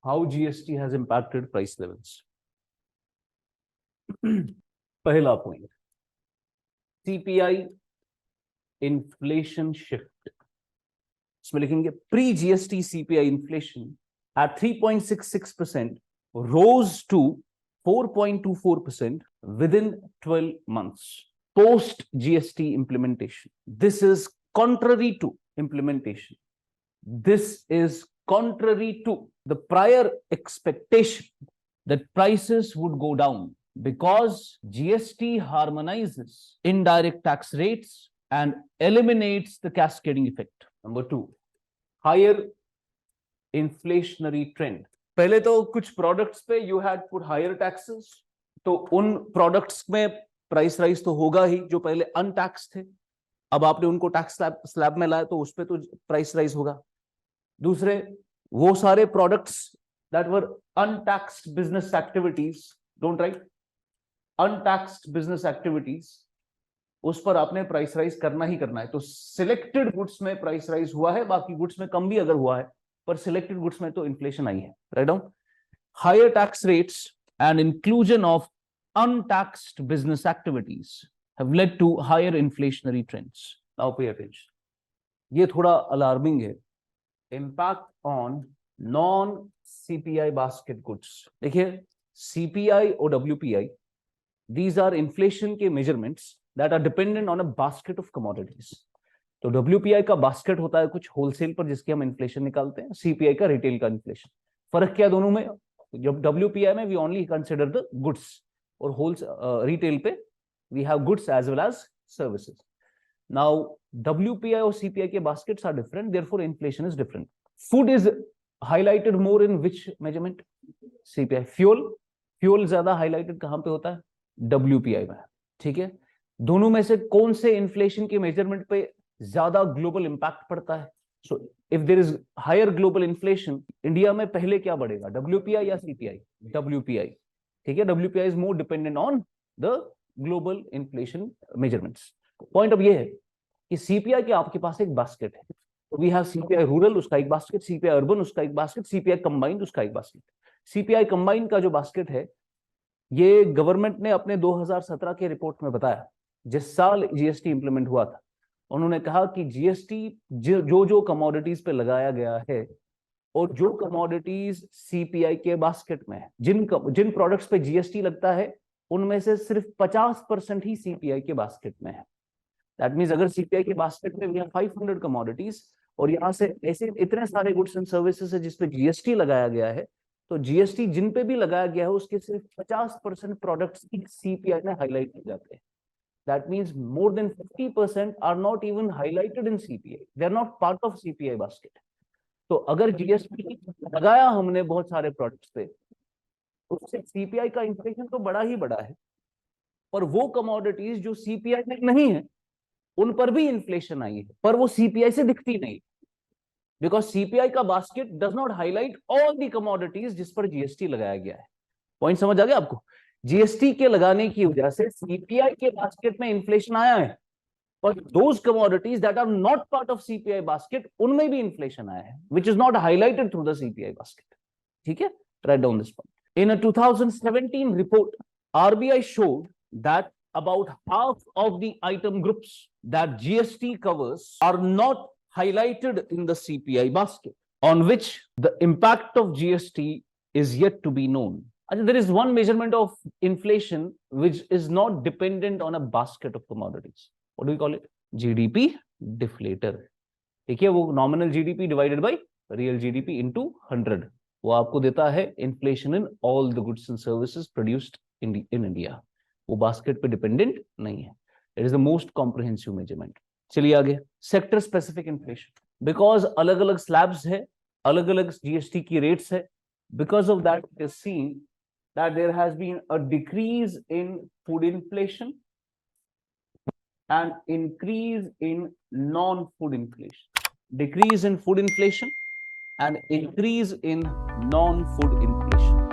how GST has impacted price levels. पहला point, CPI inflation shift. इसमें लिखेंगे pre GST CPI inflation at 3.66% rose to 4.24% within 12 months post GST implementation. This is contrary to implementation. This is contrary to the prior expectation that prices would go down because GST harmonizes indirect tax rates and eliminates the cascading effect. Number two, higher inflationary trend. पहले तो कुछ products पे you had put higher taxes, तो उन products में price rise तो होगा ही जो पहले अनटैक्स थे, अब आपने उनको टैक्स स्लैब में लाया तो उस पे तो प्राइस राइज होगा। दूसरे, वो सारे products that were untaxed business activities, don't right, untaxed business activities, उस पर आपने प्राइस राइज करना ही करना है। तो सिलेक्टेड गुड्स में प्राइस राइज हुआ है, बाकी गुड्स में कम भी अगर हुआ है, पर सिलेक्टेड गुड्स में तो इन्फ्लेशन आई है। Write down, higher tax rates and inclusion of untaxed business activities have led to higher inflationary trends. Now pay attention. ये थोड़ा alarming है. Impact on non-CPI basket goods. देखिए, CPI और WPI, these are inflation के measurements that are dependent on a basket of commodities. तो WPI का basket होता है कुछ wholesale पर जिसकी हम inflation निकालते हैं, CPI का retail का inflation. फर्क क्या दोनों में? जब WPI में we only consider the goods, और होल रिटेल पे we have goods as well as services. Now WPI और CPI के baskets are different, therefore inflation is different. Food is highlighted more in which measurement? CPI। Fuel ज्यादा highlighted कहां पे होता है? WPI में। ठीक है, दोनों में से कौन से इन्फ्लेशन के मेजरमेंट पे ज्यादा ग्लोबल इंपैक्ट पड़ता है? So if there is higher global inflation, India में पहले क्या बढ़ेगा, WPI या CPI? WPI। ठीक है, WPI is more dependent on the global inflation measurements. Point अब ये है कि CPI के आपके पास एक बास्केट है, तो वी हैव CPI रूरल, उसका एक बास्केट, CPI अर्बन उसका एक बास्केट, CPI कंबाइंड उसका एक बास्केट। CPI कंबाइंड का जो बास्केट है, ये गवर्नमेंट ने अपने 2017 के रिपोर्ट में बताया, जिस साल GST इंप्लीमेंट हुआ था। उन्होंने कहा कि GST जो कमोडिटीज पे लगाया गया है और जो कमोडिटीज CPI के बास्केट में है, जिन प्रोडक्ट्स पे GST लगता है, उनमें से सिर्फ 50% ही CPI के बास्केट में है। दैट मींस अगर CPI के बास्केट में 500 कमोडिटीज और यहाँ से ऐसे इतने सारे गुड्स एंड सर्विसेज है जिसपे GST लगाया गया है, तो GST जिन पे भी लगाया गया है उसके सिर्फ 50% प्रोडक्ट्स CPI में हाईलाइट किए जाते हैं। That means more than 50% are not even highlighted in CPI, they are not part of CPI basket. तो अगर GST लगाया हमने बहुत सारे प्रोडक्ट्स पे, उससे CPI का इन्फ्लेशन तो बड़ा ही बड़ा है, पर वो कमोडिटीज जो CPI में नहीं है उन पर भी इन्फ्लेशन आई है, पर वो CPI से दिखती नहीं, बिकॉज CPI का basket does not highlight all the commodities जिस पर GST लगाया गया है। पॉइंट समझ आ गया आपको? GST के लगाने की वजह से CPI के बास्केट में इन्फ्लेशन आया है, but those commodities that are not part of CPI basket, उनमें भी inflation आया है, which is not highlighted through the CPI basket. ठीक है, write down this point. In a 2017 report, RBI showed that about half of the item groups that GST covers are not highlighted in the CPI basket, on which the impact of GST is yet to be known. And there is one measurement of inflation which is not dependent on a basket of commodities. What do we call it? GDP deflator. ठीक है, वो nominal GDP divided by real GDP into 100, वो आपको देता है inflation in all the goods and services produced in India. वो basket पे dependent नहीं है. It is the most comprehensive measurement. चलिए आगे, sector specific inflation. Because अलग अलग slabs है, अलग अलग GST की rates है, because of that it is seen that there has been a decrease in food inflation and increase in non-food inflation. Decrease in food inflation and increase in non-food inflation.